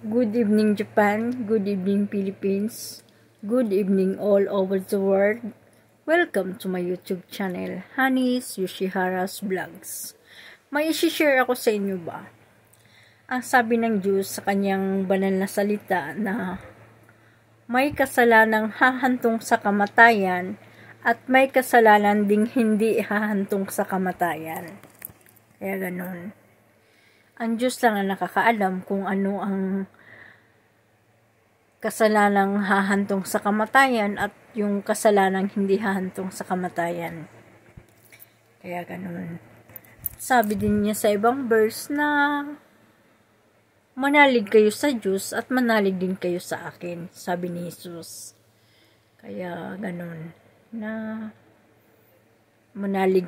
Good evening Japan, good evening Philippines, good evening all over the world. Welcome to my YouTube channel, Hanis Yoshihara's Vlogs. May isi-share ako sa inyo ba? Ang sabi ng Diyos sa kanyang banal na salita na may kasalanang hahantong sa kamatayan at may kasalanan ding hindi hahantong sa kamatayan. Kaya ganun. Ang Diyos lang ang nakakaalam kung ano ang kasalanang hahantong sa kamatayan at yung kasalanang hindi hahantong sa kamatayan. Kaya ganun. Sabi din niya sa ibang verse na manalig kayo sa Diyos at manalig din kayo sa akin, sabi ni Jesus. Kaya ganun na manalig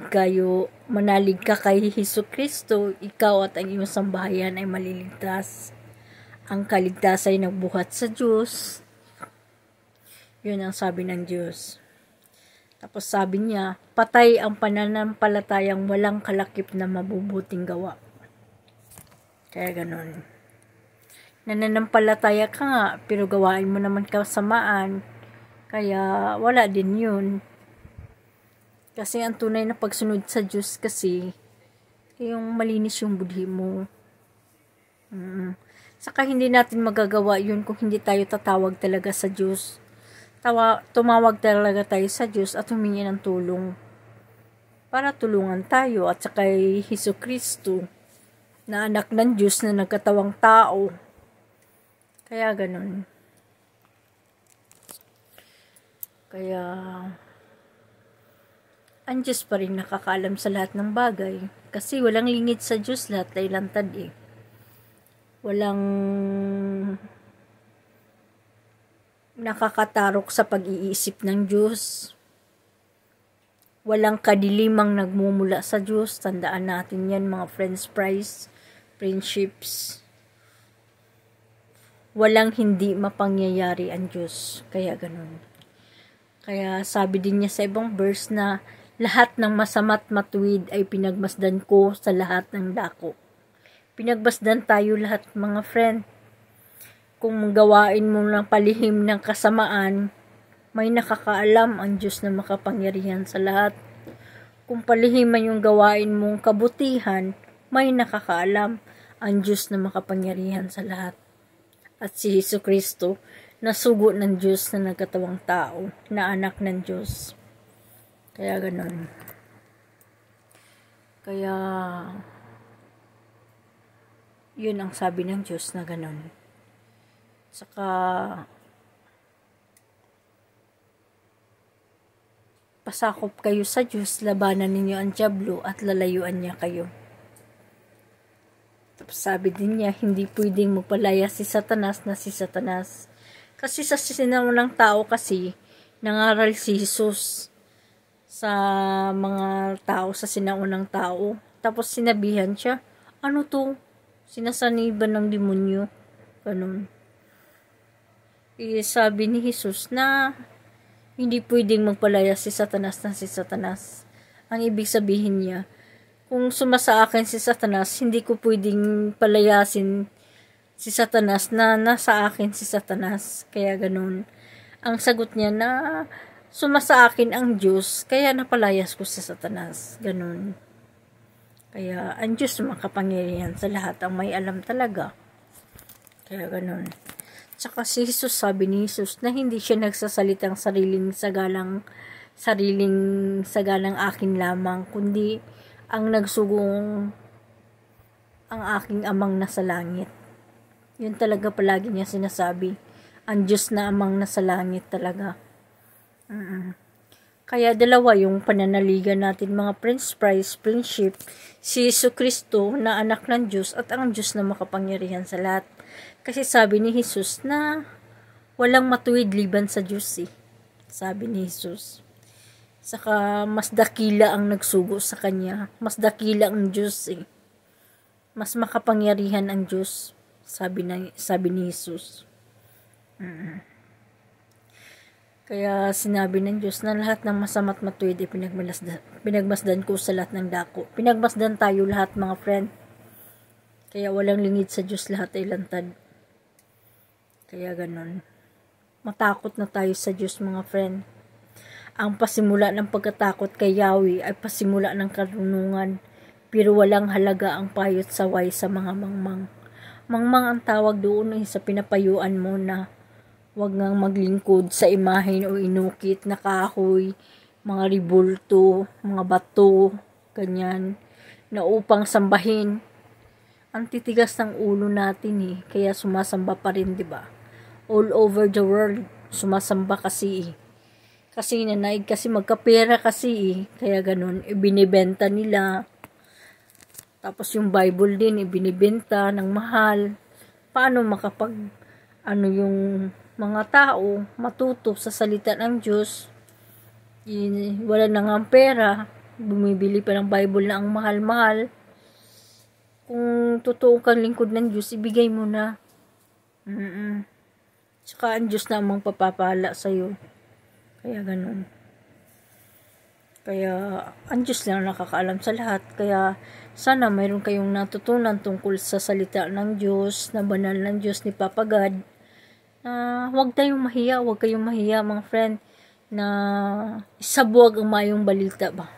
ka kay Jesucristo, ikaw at ang iyong sambahayan ay maliligtas. Ang kaligtasan ay nagbuhat sa Diyos. Yun ang sabi ng Diyos. Tapos sabi niya, patay ang pananampalatayang walang kalakip na mabubuting gawa. Kaya ganun. Nananampalataya ka nga, pero gawain mo naman kasamaan. Kaya wala din yun. Kasi ang tunay na pagsunod sa Diyos kasi, yung malinis yung budhi mo. Saka hindi natin magagawa yun kung hindi tayo tatawag talaga sa Diyos. Tumawag talaga tayo sa Diyos at humingi ng tulong. Para tulungan tayo at saka kay Jesucristo na anak ng Diyos na nagkatawang tao. Kaya ganun. Kaya ang Diyos pa rin nakakaalam sa lahat ng bagay. Kasi walang lingid sa Diyos, lahat ay lantad eh. Walang nakakatarok sa pag-iisip ng Diyos. Walang kadilimang nagmumula sa Diyos. Tandaan natin yan mga friendships. Walang hindi mapangyayari ang Diyos. Kaya ganun. Kaya sabi din niya sa ibang verse na lahat ng masama't matuwid ay pinagmasdan ko sa lahat ng dako. Pinagmasdan tayo lahat mga friend. Kung gawain mo ng palihim ng kasamaan, may nakakaalam ang Diyos na makapangyarihan sa lahat. Kung palihim man yung gawain mong kabutihan, may nakakaalam ang Diyos na makapangyarihan sa lahat. At si Jesucristo, na sugo ng Diyos na nagkatawang tao, na anak ng Diyos. Kaya ganun. Kaya yun ang sabi ng Diyos na ganun. Saka pasakop kayo sa Diyos, labanan ninyo ang dyablo at lalayuan niya kayo. Tapos sabi din niya, hindi pwedeng magpalaya si Satanas na si Satanas. Kasi sa sinaunang tao kasi, nangaral si Jesus sa mga tao, sa sinaunang tao. Tapos sinabihan siya, ano to? Sinasaniban ng demonyo. Ganun. Sabi ni Jesus na hindi pwedeng magpalaya si Satanas na si Satanas. Ang ibig sabihin niya, kung sumasa akin si Satanas, hindi ko pwedeng palayasin si Satanas na nasa akin si Satanas. Kaya ganun. Ang sagot niya na sumasa akin ang Diyos, kaya napalayas ko si Satanas. Ganun. Kaya ang Diyos makapangyarihan sa lahat, ang may alam talaga. Kaya ganun. Tsaka si Jesus, sabi ni Jesus na hindi siya nagsasalitang sariling sagalang akin lamang, kundi ang nagsugong ang aking amang nasa langit. Yun talaga palagi niya sinasabi. Ang Diyos na amang nasa langit talaga. Kaya dalawa yung pananaligan natin mga friendship. Si Jesucristo na anak ng Diyos at ang Diyos na makapangyarihan sa lahat. Kasi sabi ni Jesus na walang matuwid liban sa Diyos eh. Sabi ni Jesus. Saka mas dakila ang nagsugo sa Kanya. Mas dakila ang Diyos eh. Mas makapangyarihan ang Diyos. Sabi ni Jesus. Kaya sinabi ng Diyos na lahat ng masama't matuwid ay pinagmasdan ko sa lahat ng dako. Pinagmasdan tayo lahat mga friend. Kaya walang lingid sa Diyos, lahat ay lantad. Kaya ganun. Matakot na tayo sa Diyos, mga friend. Ang pasimula ng pagkatakot kay Yahweh ay pasimula ng karunungan, pero walang halaga ang payot saway sa mga mangmang. Mangmang ang tawag doon ay sa pinapayuan mo na wag ngang maglingkod sa imahen o inukit na kahoy, mga ribulto, mga bato, ganyan, na upang sambahin. Ang titigas ng ulo natin kaya sumasamba pa rin, di ba? All over the world, sumasamba kasi Kasi nanaig kasi magkapera kasi kaya ganun, ibinibenta nila. Tapos yung Bible din, ibinibenta ng mahal. Paano yung mga tao matuto sa salita ng Diyos? Wala na nga pera, bumibili pa ng Bible na ang mahal-mahal. Kung totoo kang lingkod ng Diyos, ibigay mo na. Tsaka ang Diyos na ang papapala sa'yo. Kaya ganun. Kaya ang Diyos lang nakakaalam sa lahat. Kaya sana mayroon kayong natutunan tungkol sa salita ng Diyos, na banal ng Diyos ni Papa God. Huwag kayong mahiya mga friend, na isabuwag ang mayong balita ba.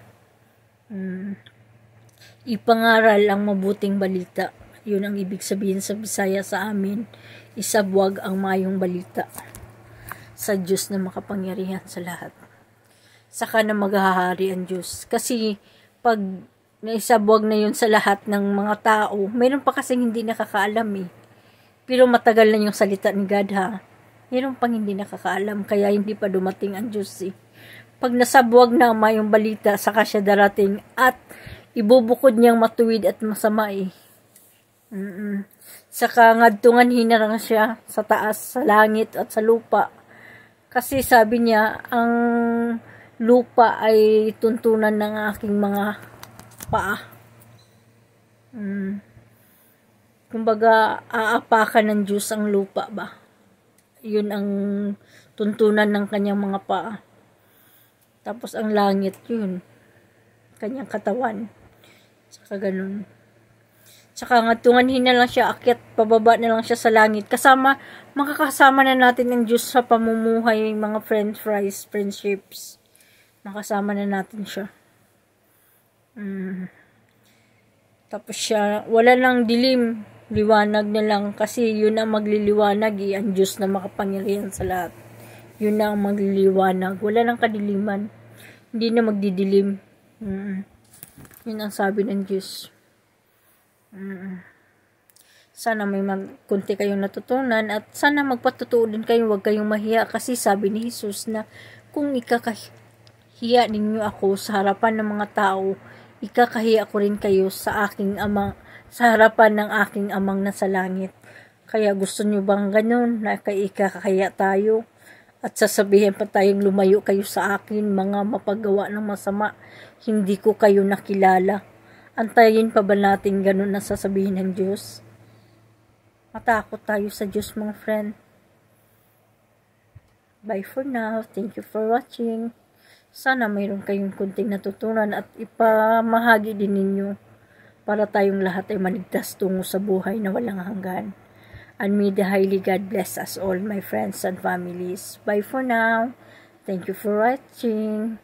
Ipangaral ang mabuting balita. Yun ang ibig sabihin sa Bisaya sa amin. Isabuwag ang mayong balita sa Diyos na makapangyarihan sa lahat. Saka na maghahari ang Diyos. Kasi pag naisabwag na yun sa lahat ng mga tao, mayroon pa kasing hindi nakakaalam Pero matagal na yung salita ni God Mayroon pang hindi nakakaalam, kaya hindi pa dumating ang Diyos Pag nasabwag na mayong balita, saka siya darating at ibubukod niyang matuwid at masama Saka ngadtungan hinarang siya sa taas, sa langit at sa lupa. Kasi sabi niya, ang lupa ay tuntunan ng aking mga paa. Kumbaga, aapakan ng Diyos ang lupa ba? Yun ang tuntunan ng kanyang mga paa. Tapos ang langit yun, kanyang katawan. Saka ganun. Saka ngadtunganhin na lang siya, akyat, pababa na lang siya sa langit. Makakasama na natin ang Diyos sa pamumuhay, mga friendships. Makasama na natin siya. Tapos siya, wala nang dilim, liwanag na lang. Kasi yun ang magliliwanag ang Diyos na makapangyarihan sa lahat. Yun na ang magliliwanag. Wala nang kadiliman. Hindi na magdidilim. Yun ang sabi ng Diyos. Sana may kunti kayong natutunan at sana magpatutuo din kayo, huwag kayong mahiya kasi sabi ni Jesus na kung ikakahiya ninyo ako sa harapan ng mga tao, ikakahiya ko rin kayo sa aking Ama, sa harapan ng aking Amang nasa langit. Kaya gusto nyo bang ganun na ikakahiya tayo at sasabihin pa tayong lumayo kayo sa akin, mga mapagawa ng masama, hindi ko kayo nakilala. Antayin pa ba natin ganun na sasabihin ng Diyos? Matakot tayo sa Diyos, mga friend. Bye for now. Thank you for watching. Sana mayroon kayong kunting natutunan at ipamahagi din ninyo para tayong lahat ay maligtas tungo sa buhay na walang hanggan. And may the Holy God bless us all, my friends and families. Bye for now. Thank you for watching.